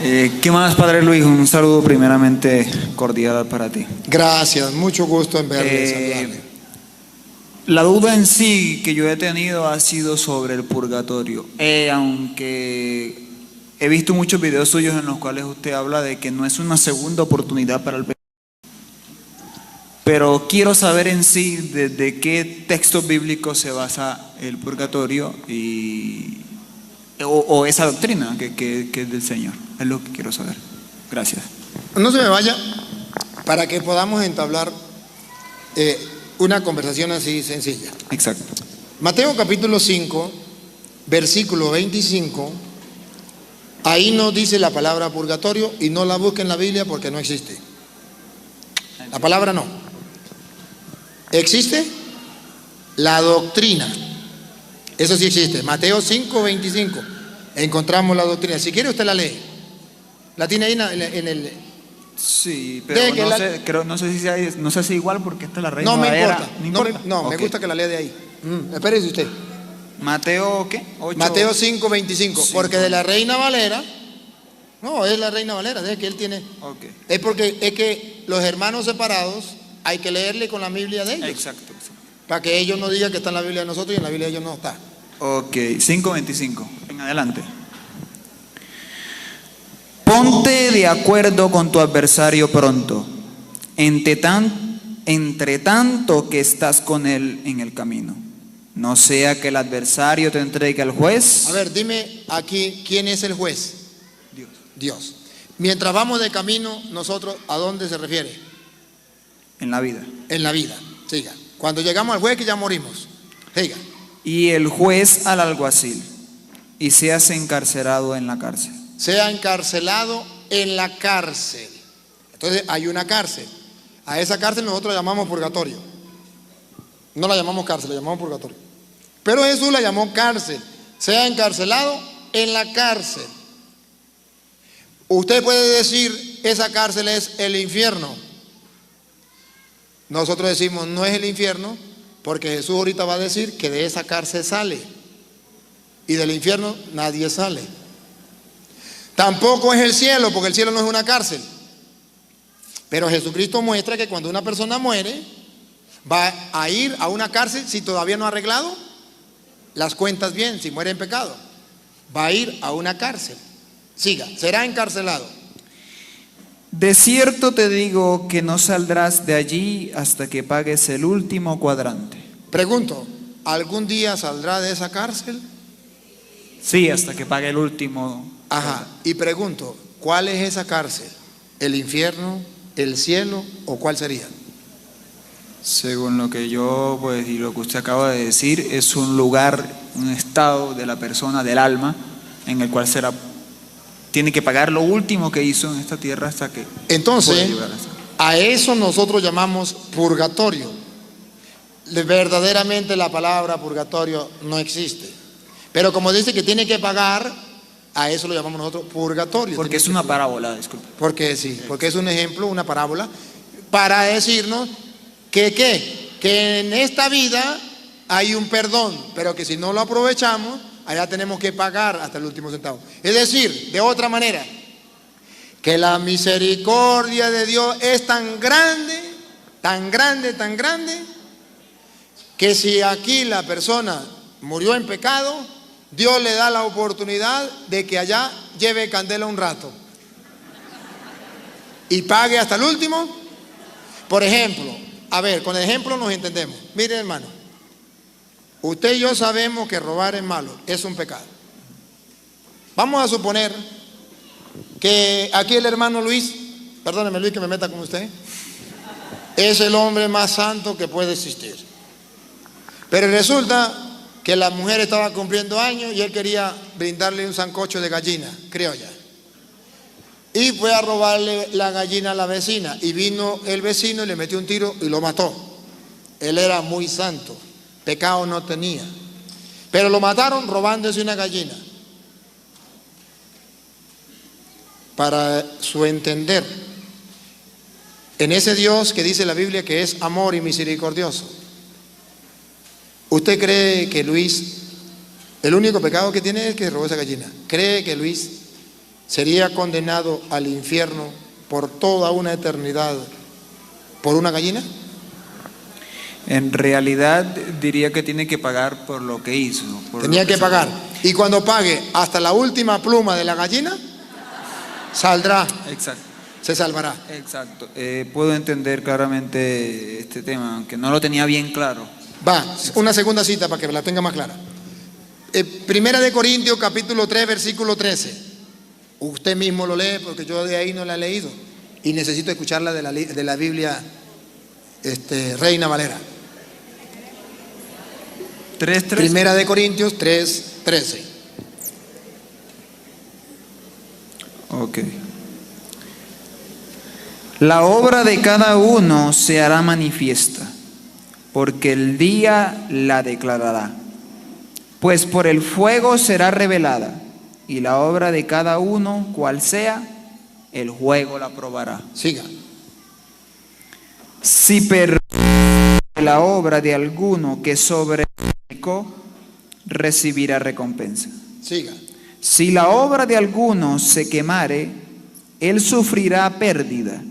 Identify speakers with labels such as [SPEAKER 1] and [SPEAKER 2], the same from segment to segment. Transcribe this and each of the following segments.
[SPEAKER 1] ¿Qué más, Padre Luis? Un saludo primeramente cordial para ti.
[SPEAKER 2] Gracias, mucho gusto en verle, saludarle.
[SPEAKER 1] La duda en sí que yo he tenido ha sido sobre el purgatorio. Aunque he visto muchos videos suyos en los cuales usted habla de que no es una segunda oportunidad para el pecado. Pero quiero saber en sí de qué textos bíblicos se basa el purgatorio o esa doctrina que es del Señor. Es lo que quiero saber. Gracias.
[SPEAKER 2] No se me vaya para que podamos entablar una conversación así sencilla.
[SPEAKER 1] Exacto.
[SPEAKER 2] Mateo capítulo 5, versículo 25, ahí nos dice la palabra purgatorio y no la busquen en la Biblia porque no existe. La palabra no. ¿Existe? La doctrina. Eso sí existe. Mateo 5, 25. Encontramos la doctrina. Si quiere usted la lee. La tiene ahí en el...
[SPEAKER 1] Sí, pero no sé si igual porque esta es la Reina
[SPEAKER 2] no me
[SPEAKER 1] Valera.
[SPEAKER 2] importa. No, me gusta que la lea de ahí. Espérese usted.
[SPEAKER 1] Mateo, ¿qué? 8.
[SPEAKER 2] Mateo 5, 25.
[SPEAKER 1] 5.
[SPEAKER 2] Porque de la Reina Valera... No, es la Reina Valera. Deje que él tiene...
[SPEAKER 1] Okay.
[SPEAKER 2] Es porque es que los hermanos separados hay que leerle con la Biblia de ellos.
[SPEAKER 1] Exacto.
[SPEAKER 2] Para que ellos no digan que está en la Biblia de nosotros y en la Biblia de ellos no está.
[SPEAKER 1] Ok, 5:25. En adelante. Ponte de acuerdo con tu adversario pronto, entre tanto que estás con él en el camino. No sea que el adversario te entregue al juez.
[SPEAKER 2] A ver, dime aquí, ¿quién es el juez?
[SPEAKER 1] Dios.
[SPEAKER 2] Dios. Mientras vamos de camino, nosotros, ¿a dónde se refiere?
[SPEAKER 1] En la vida.
[SPEAKER 2] En la vida. Siga. Cuando llegamos al juez que ya morimos. Siga.
[SPEAKER 1] Y el juez al alguacil, y seas encarcelado en la cárcel.
[SPEAKER 2] Sea encarcelado en la cárcel. Entonces hay una cárcel. A esa cárcel nosotros la llamamos purgatorio. No la llamamos cárcel, la llamamos purgatorio. Pero Jesús la llamó cárcel. Sea encarcelado en la cárcel. Usted puede decir, esa cárcel es el infierno. Nosotros decimos, no es el infierno, porque Jesús ahorita va a decir que de esa cárcel sale. Y del infierno nadie sale. Tampoco es el cielo, porque el cielo no es una cárcel. Pero Jesucristo muestra que cuando una persona muere, va a ir a una cárcel si todavía no ha arreglado las cuentas bien, si muere en pecado. Va a ir a una cárcel. Siga, será encarcelado.
[SPEAKER 1] De cierto te digo que no saldrás de allí hasta que pagues el último cuadrante.
[SPEAKER 2] Pregunto, ¿algún día saldrá de esa cárcel?
[SPEAKER 1] Sí, hasta que pague el último.
[SPEAKER 2] Ajá, y pregunto, ¿cuál es esa cárcel? ¿El infierno, el cielo o cuál sería?
[SPEAKER 1] Según lo que yo, pues, y lo que usted acaba de decir, es un lugar, un estado de la persona, del alma, en el cual tiene que pagar lo último que hizo en esta tierra hasta que...
[SPEAKER 2] Entonces, a eso nosotros llamamos purgatorio. Verdaderamente la palabra purgatorio no existe. Pero como dice que tiene que pagar, a eso lo llamamos nosotros purgatorio.
[SPEAKER 1] Porque es una parábola, disculpe.
[SPEAKER 2] Porque sí, porque es un ejemplo, una parábola, para decirnos que en esta vida hay un perdón, pero que si no lo aprovechamos, allá tenemos que pagar hasta el último centavo. Es decir, de otra manera, que la misericordia de Dios es tan grande, tan grande, tan grande, que si aquí la persona murió en pecado, Dios le da la oportunidad de que allá lleve candela un rato y pague hasta el último. Por ejemplo, a ver, con el ejemplo nos entendemos. Mire, hermano, usted y yo sabemos que robar es malo, es un pecado. Vamos a suponer que aquí el hermano Luis, perdóneme Luis que me meta con usted, es el hombre más santo que puede existir. Pero resulta que la mujer estaba cumpliendo años y él quería brindarle un sancocho de gallina criolla. Y fue a robarle la gallina a la vecina y vino el vecino y le metió un tiro y lo mató. Él era muy santo, pecado no tenía, pero lo mataron robándose una gallina. Para su entender, en ese Dios que dice la Biblia que es amor y misericordioso, ¿usted cree que Luis, el único pecado que tiene es que robó esa gallina? ¿Cree que Luis ¿sería condenado al infierno por toda una eternidad por una gallina?
[SPEAKER 1] En realidad diría que tiene que pagar por lo que hizo.
[SPEAKER 2] Tenía que pagar. Y cuando pague hasta la última pluma de la gallina, saldrá.
[SPEAKER 1] Exacto.
[SPEAKER 2] Se salvará.
[SPEAKER 1] Exacto. Puedo entender claramente este tema, aunque no lo tenía bien claro.
[SPEAKER 2] Va, una segunda cita para que la tenga más clara. Primera de Corintios, capítulo 3, versículo 13. Usted mismo lo lee porque yo de ahí no la he leído. Y necesito escucharla de la Biblia Reina Valera.
[SPEAKER 1] 3:13.
[SPEAKER 2] Primera de Corintios 3, 13.
[SPEAKER 1] Ok. La obra de cada uno se hará manifiesta, porque el día la declarará. Pues por el fuego será revelada, y la obra de cada uno, cual sea, el fuego la probará.
[SPEAKER 2] Siga.
[SPEAKER 1] Si perdiere la obra de alguno que sobreedificó, recibirá recompensa.
[SPEAKER 2] Siga.
[SPEAKER 1] Si la obra de alguno se quemare, él sufrirá pérdida.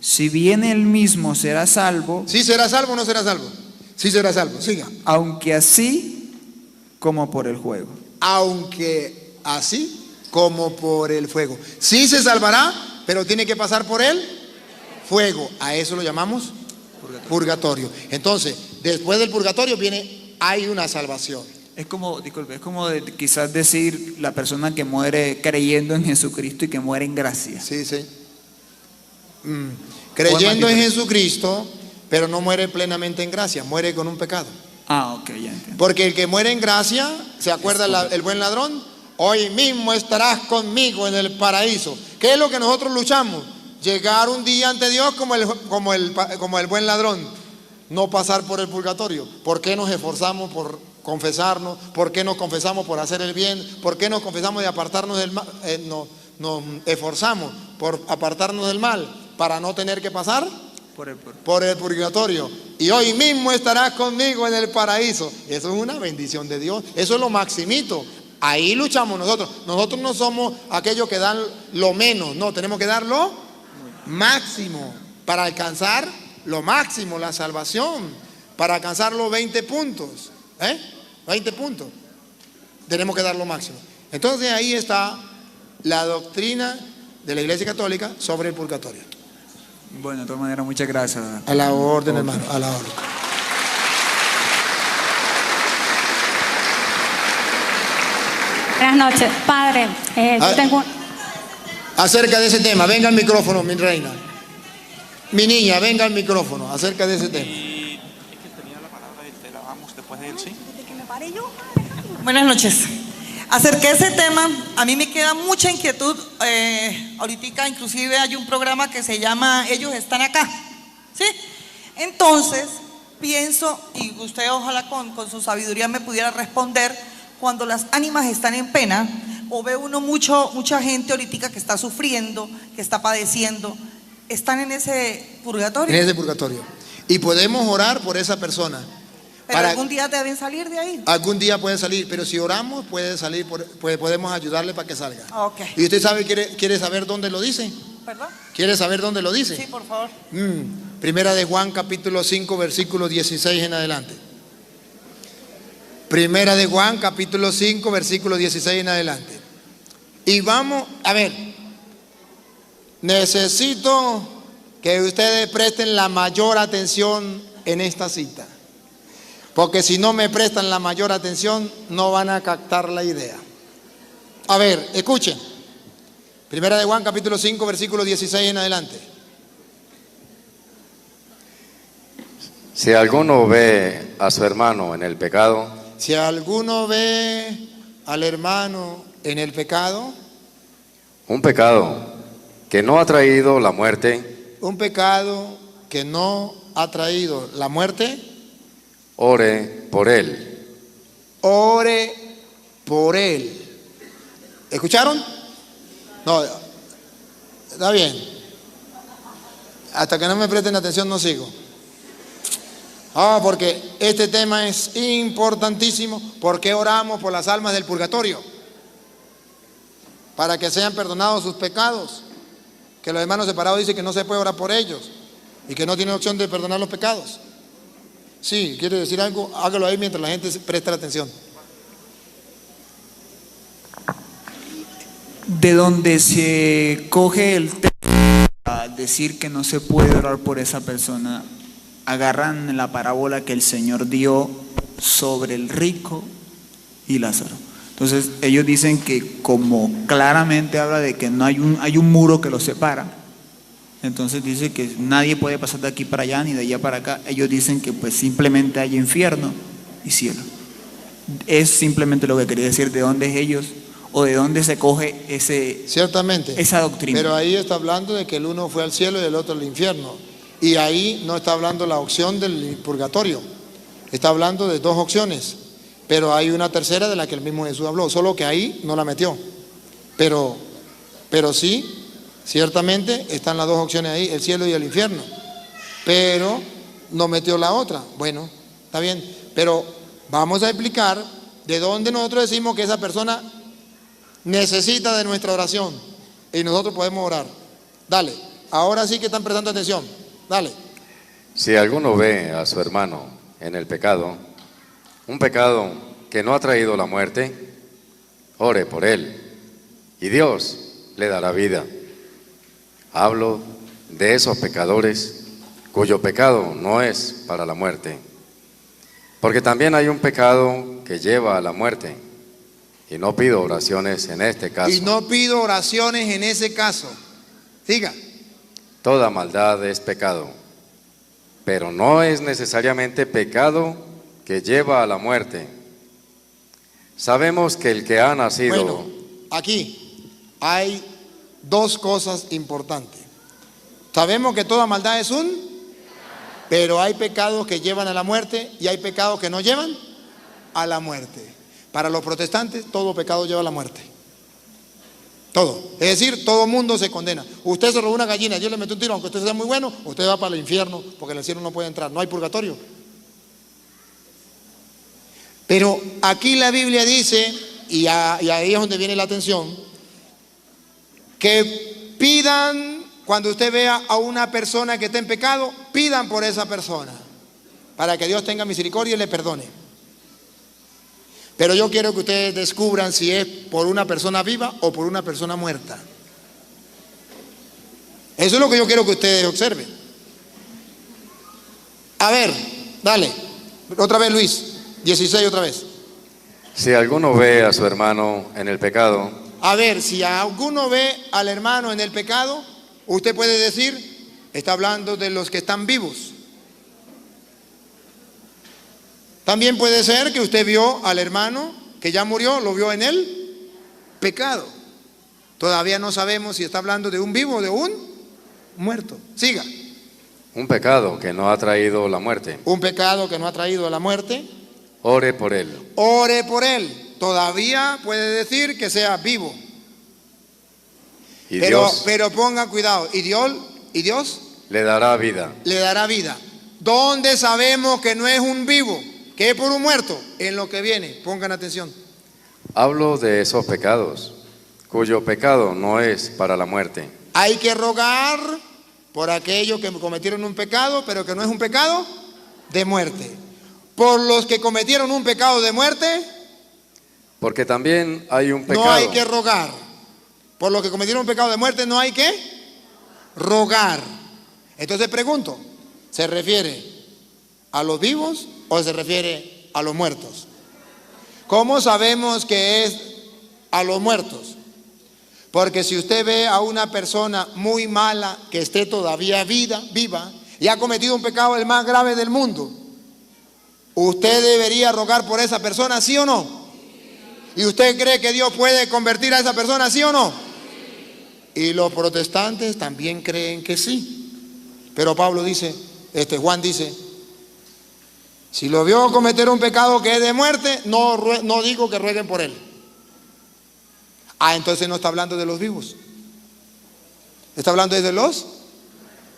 [SPEAKER 1] Si bien él mismo será salvo.
[SPEAKER 2] ¿Sí será salvo o no será salvo? Sí será salvo. Siga.
[SPEAKER 1] Aunque así como por el fuego.
[SPEAKER 2] Aunque así como por el fuego. Sí se salvará, pero tiene que pasar por el fuego. A eso lo llamamos purgatorio. Entonces, después del purgatorio hay una salvación.
[SPEAKER 1] Es como, disculpe, quizás decir la persona que muere creyendo en Jesucristo y que muere en gracia.
[SPEAKER 2] Sí, sí. Creyendo en Jesucristo, pero no muere plenamente en gracia, muere con un pecado.
[SPEAKER 1] Ah, ok, ya entiendo.
[SPEAKER 2] Porque el que muere en gracia, ¿se acuerda el buen ladrón? Hoy mismo estarás conmigo en el paraíso. ¿Qué es lo que nosotros luchamos? Llegar un día ante Dios como el buen ladrón, no pasar por el purgatorio. ¿Por qué nos esforzamos por confesarnos? ¿Por qué nos confesamos por hacer el bien? ¿Por qué nos confesamos de apartarnos del mal? Nos esforzamos por apartarnos del mal para no tener que pasar por el purgatorio. Y hoy mismo estarás conmigo en el paraíso. Eso es una bendición de Dios. Eso es lo maximito. Ahí luchamos nosotros. Nosotros no somos aquellos que dan lo menos. No, tenemos que dar lo máximo para alcanzar lo máximo, la salvación. Para alcanzar los 20 puntos. 20 puntos. Tenemos que dar lo máximo. Entonces ahí está la doctrina de la Iglesia Católica sobre el purgatorio.
[SPEAKER 1] Bueno, de todas maneras, muchas gracias.
[SPEAKER 2] A la orden, hermano, a la orden.
[SPEAKER 3] Buenas noches, padre. Yo tengo...
[SPEAKER 2] Acerca de ese tema, venga al micrófono, mi reina. Mi niña, venga al micrófono, acerca de ese tema.
[SPEAKER 4] Y es que tenía la palabra y te la damos después de él, ¿sí?
[SPEAKER 5] Buenas noches. Acerca de ese tema, a mí me queda mucha inquietud. Ahorita inclusive hay un programa que se llama Ellos Están Acá, ¿sí? Entonces, pienso, y usted ojalá con su sabiduría me pudiera responder, cuando las ánimas están en pena, o ve uno mucha gente ahorita que está sufriendo, que está padeciendo, están en ese purgatorio.
[SPEAKER 2] En ese purgatorio. Y podemos orar por esa persona.
[SPEAKER 5] Pero algún día deben salir de ahí.
[SPEAKER 2] Algún día puede salir, pero si oramos puede salir, podemos ayudarle para que salga.
[SPEAKER 5] Okay.
[SPEAKER 2] ¿Y usted quiere saber dónde lo dice?
[SPEAKER 5] ¿Perdón?
[SPEAKER 2] ¿Quiere saber dónde lo dice?
[SPEAKER 5] Sí, por favor.
[SPEAKER 2] Primera de Juan, capítulo 5, versículo 16 en adelante. Primera de Juan, capítulo 5, versículo 16 en adelante. Y vamos, a ver, necesito que ustedes presten la mayor atención en esta cita. Porque si no me prestan la mayor atención, no van a captar la idea. A ver, escuchen. Primera de Juan, capítulo 5, versículo 16 en adelante.
[SPEAKER 6] Si alguno ve a su hermano en el pecado,
[SPEAKER 2] si alguno ve al hermano en el pecado,
[SPEAKER 6] un pecado que no ha traído la muerte,
[SPEAKER 2] un pecado que no ha traído la muerte,
[SPEAKER 6] ore por él.
[SPEAKER 2] Ore por él. ¿Escucharon? No, está bien. Hasta que no me presten atención no sigo. Porque este tema es importantísimo. ¿Por qué oramos por las almas del purgatorio? para que sean perdonados sus pecados. Que los hermanos separados dicen que no se puede orar por ellos y que no tienen opción de perdonar los pecados. Sí, ¿quiere decir algo? Hágalo ahí mientras la gente presta la atención.
[SPEAKER 1] De donde se coge el texto para decir que no se puede orar por esa persona, agarran la parábola que el Señor dio sobre el rico y Lázaro. Entonces ellos dicen que como claramente habla de que no hay un muro que los separa, entonces dice que nadie puede pasar de aquí para allá ni de allá para acá. Ellos dicen que pues simplemente hay infierno y cielo. Es simplemente lo que quería decir, de dónde es ellos o de dónde se coge
[SPEAKER 2] Ciertamente,
[SPEAKER 1] esa doctrina.
[SPEAKER 2] pero ahí está hablando de que el uno fue al cielo y el otro al infierno. Y ahí no está hablando la opción del purgatorio. Está hablando de dos opciones. Pero hay una tercera de la que el mismo Jesús habló. Solo que ahí no la metió. Pero sí, ciertamente están las dos opciones ahí, el cielo y el infierno. Pero no metió la otra. Bueno, está bien. Pero vamos a explicar de dónde nosotros decimos que esa persona necesita de nuestra oración y nosotros podemos orar. Dale, ahora sí que están prestando atención. Dale.
[SPEAKER 6] Si alguno ve a su hermano en el pecado, un pecado que no ha traído la muerte, ore por él y Dios le dará vida. Hablo de esos pecadores cuyo pecado no es para la muerte, porque también hay un pecado que lleva a la muerte. Y no pido oraciones en este caso.
[SPEAKER 2] Y no pido oraciones en ese caso. Diga.
[SPEAKER 6] Toda maldad es pecado, pero no es necesariamente pecado que lleva a la muerte. Sabemos que el que ha nacido...
[SPEAKER 2] Bueno, aquí hay dos cosas importantes. Sabemos que toda maldad es pero hay pecados que llevan a la muerte y hay pecados que no llevan a la muerte. Para los protestantes, todo pecado lleva a la muerte. Todo. Es decir, todo mundo se condena. Usted se robó una gallina, Dios le metió un tiro, aunque usted sea muy bueno, usted va para el infierno, porque en el cielo no puede entrar, no hay purgatorio. Pero aquí la Biblia dice, y ahí es donde viene la atención, que pidan, cuando usted vea a una persona que está en pecado, pidan por esa persona, para que Dios tenga misericordia y le perdone. Pero yo quiero que ustedes descubran si es por una persona viva o por una persona muerta. Eso es lo que yo quiero que ustedes observen. A ver, dale. Otra vez, Luis. 16 otra vez.
[SPEAKER 6] Si alguno ve a su hermano en el pecado...
[SPEAKER 2] A ver, si alguno ve al hermano en el pecado, usted puede decir, está hablando de los que están vivos. También puede ser que usted vio al hermano que ya murió, lo vio en el pecado. Todavía no sabemos si está hablando de un vivo o de un muerto. Siga.
[SPEAKER 6] Un pecado que no ha traído la muerte.
[SPEAKER 2] Un pecado que no ha traído la muerte.
[SPEAKER 6] Ore por él.
[SPEAKER 2] Ore por él. Todavía puede decir que sea vivo.
[SPEAKER 6] Y
[SPEAKER 2] pero ponga cuidado. ¿Y Dios?
[SPEAKER 6] Le dará vida.
[SPEAKER 2] Le dará vida. ¿Dónde sabemos que no es un vivo? ¿Qué es por un muerto? En lo que viene, pongan atención.
[SPEAKER 6] Hablo de esos pecados, cuyo pecado no es para la muerte.
[SPEAKER 2] Hay que rogar por aquellos que cometieron un pecado, pero que no es un pecado de muerte. Por los que cometieron un pecado de muerte,
[SPEAKER 6] porque también hay un pecado.
[SPEAKER 2] No hay que rogar. Por los que cometieron un pecado de muerte no hay que rogar. Entonces pregunto, ¿se refiere a los vivos o se refiere a los muertos? ¿Cómo sabemos que es a los muertos? Porque si usted ve a una persona muy mala que esté todavía viva y ha cometido un pecado el más grave del mundo, ¿usted debería rogar por esa persona, sí o no? ¿Y usted cree que Dios puede convertir a esa persona, sí o no? Y los protestantes también creen que sí. Pero Juan dice, si lo vio cometer un pecado que es de muerte, no digo que rueguen por él. Entonces no está hablando de los vivos. Está hablando de los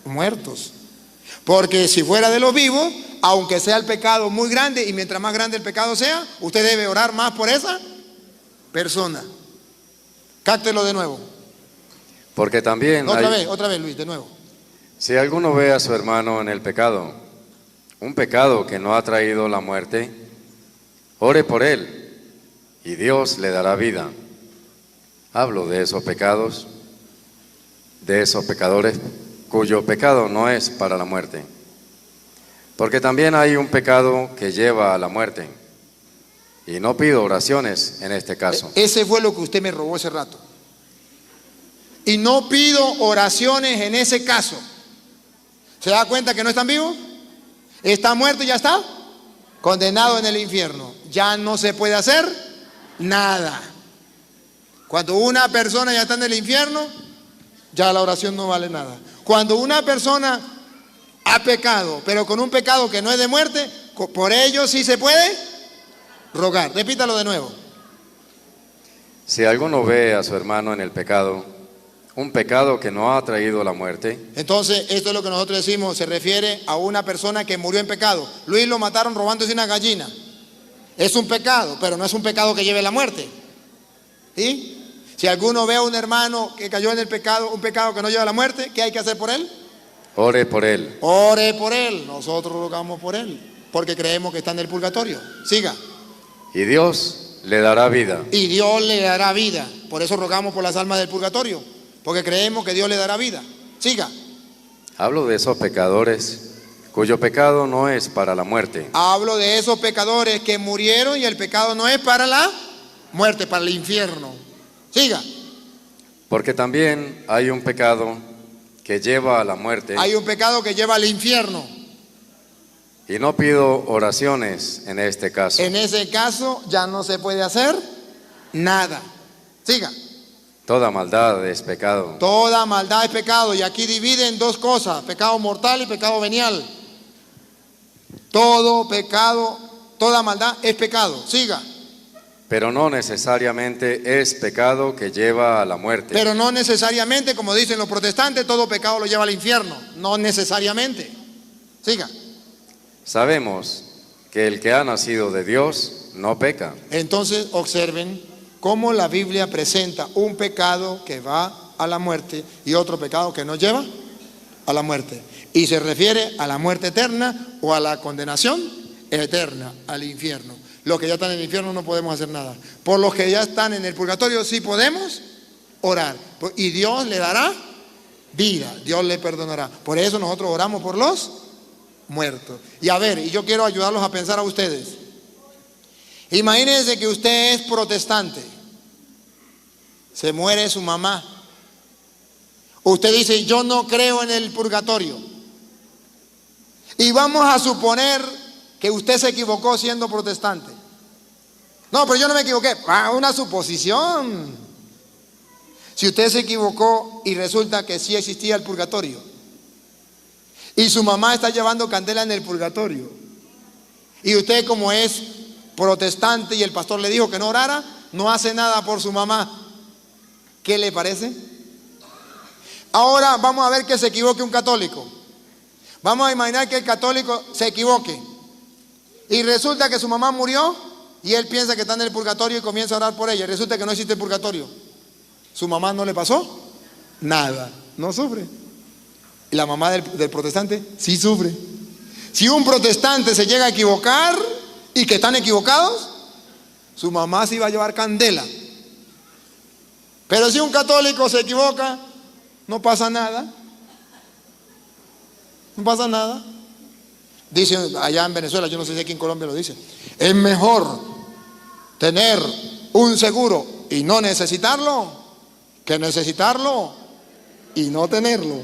[SPEAKER 2] muertos. Porque si fuera de los vivos, aunque sea el pecado muy grande, y mientras más grande el pecado sea, usted debe orar más por esa persona. Cáctelo de nuevo.
[SPEAKER 6] Porque también
[SPEAKER 2] Otra vez, Luis, de nuevo.
[SPEAKER 6] si alguno ve a su hermano en el pecado, un pecado que no ha traído la muerte, ore por él y Dios le dará vida. Hablo de esos pecados, de esos pecadores cuyo pecado no es para la muerte. Porque también hay un pecado que lleva a la muerte. Y no pido oraciones en este caso.
[SPEAKER 2] Ese fue lo que usted me robó hace rato. Y no pido oraciones en ese caso. ¿Se da cuenta que no están vivos? Está muerto y ya está condenado en el infierno. Ya no se puede hacer nada. Cuando una persona ya está en el infierno, ya la oración no vale nada. Cuando una persona ha pecado, pero con un pecado que no es de muerte, por ello sí se puede rogar. Repítalo de nuevo.
[SPEAKER 6] Si alguno ve a su hermano en el pecado, un pecado que no ha traído la muerte.
[SPEAKER 2] Entonces, esto es lo que nosotros decimos, se refiere a una persona que murió en pecado. Luis lo mataron robándose una gallina. Es un pecado, pero no es un pecado que lleve la muerte. ¿Sí? Si alguno ve a un hermano que cayó en el pecado, un pecado que no lleva a la muerte, ¿qué hay que hacer por él?
[SPEAKER 6] Ore por él.
[SPEAKER 2] Ore por él. Nosotros rogamos por él, porque creemos que está en el purgatorio. Siga.
[SPEAKER 6] Y Dios le dará vida.
[SPEAKER 2] Y Dios le dará vida. Por eso rogamos por las almas del purgatorio, porque creemos que Dios le dará vida. Siga.
[SPEAKER 6] Hablo de esos pecadores cuyo pecado no es para la muerte.
[SPEAKER 2] Hablo de esos pecadores que murieron y el pecado no es para la muerte, para el infierno. Siga.
[SPEAKER 6] Porque también hay un pecado que lleva a la muerte.
[SPEAKER 2] Hay un pecado que lleva al infierno.
[SPEAKER 6] Y no pido oraciones en este caso.
[SPEAKER 2] En ese caso ya no se puede hacer nada. Siga.
[SPEAKER 6] Toda maldad es pecado.
[SPEAKER 2] Toda maldad es pecado. Y aquí dividen dos cosas: pecado mortal y pecado venial. Todo pecado, toda maldad es pecado. Siga.
[SPEAKER 6] Pero no necesariamente es pecado que lleva a la muerte.
[SPEAKER 2] Pero no necesariamente, como dicen los protestantes, todo pecado lo lleva al infierno. No necesariamente. Siga.
[SPEAKER 6] Sabemos que el que ha nacido de Dios no peca.
[SPEAKER 2] Entonces observen cómo la Biblia presenta un pecado que va a la muerte y otro pecado que no lleva a la muerte. Y se refiere a la muerte eterna o a la condenación eterna, al infierno. Los que ya están en el infierno no podemos hacer nada. Por los que ya están en el purgatorio sí podemos orar. Y Dios le dará vida, Dios le perdonará. Por eso nosotros oramos por los muertos. Y a ver, y yo quiero ayudarlos a pensar a ustedes. Imagínense que usted es protestante. Se muere su mamá. Usted dice, yo no creo en el purgatorio. Y vamos a suponer que usted se equivocó siendo protestante. No, pero yo no me equivoqué. Una suposición. Si usted se equivocó y resulta que sí existía el purgatorio, y su mamá está llevando candela en el purgatorio, y usted, como es protestante y el pastor le dijo que no orara, no hace nada por su mamá, ¿qué le parece? Ahora vamos a ver que se equivoque un católico. Vamos a imaginar que el católico se equivoque y resulta que su mamá murió y él piensa que está en el purgatorio y comienza a orar por ella. Y resulta que no existe el purgatorio. ¿Su mamá no le pasó? Nada, no sufre. Y la mamá del protestante sí sufre. Si un protestante se llega a equivocar y que están equivocados, su mamá sí va a llevar candela. Pero si un católico se equivoca, no pasa nada. No pasa nada. Dicen allá en Venezuela, yo no sé si aquí en Colombia lo dicen, es mejor tener un seguro y no necesitarlo que necesitarlo y no tenerlo.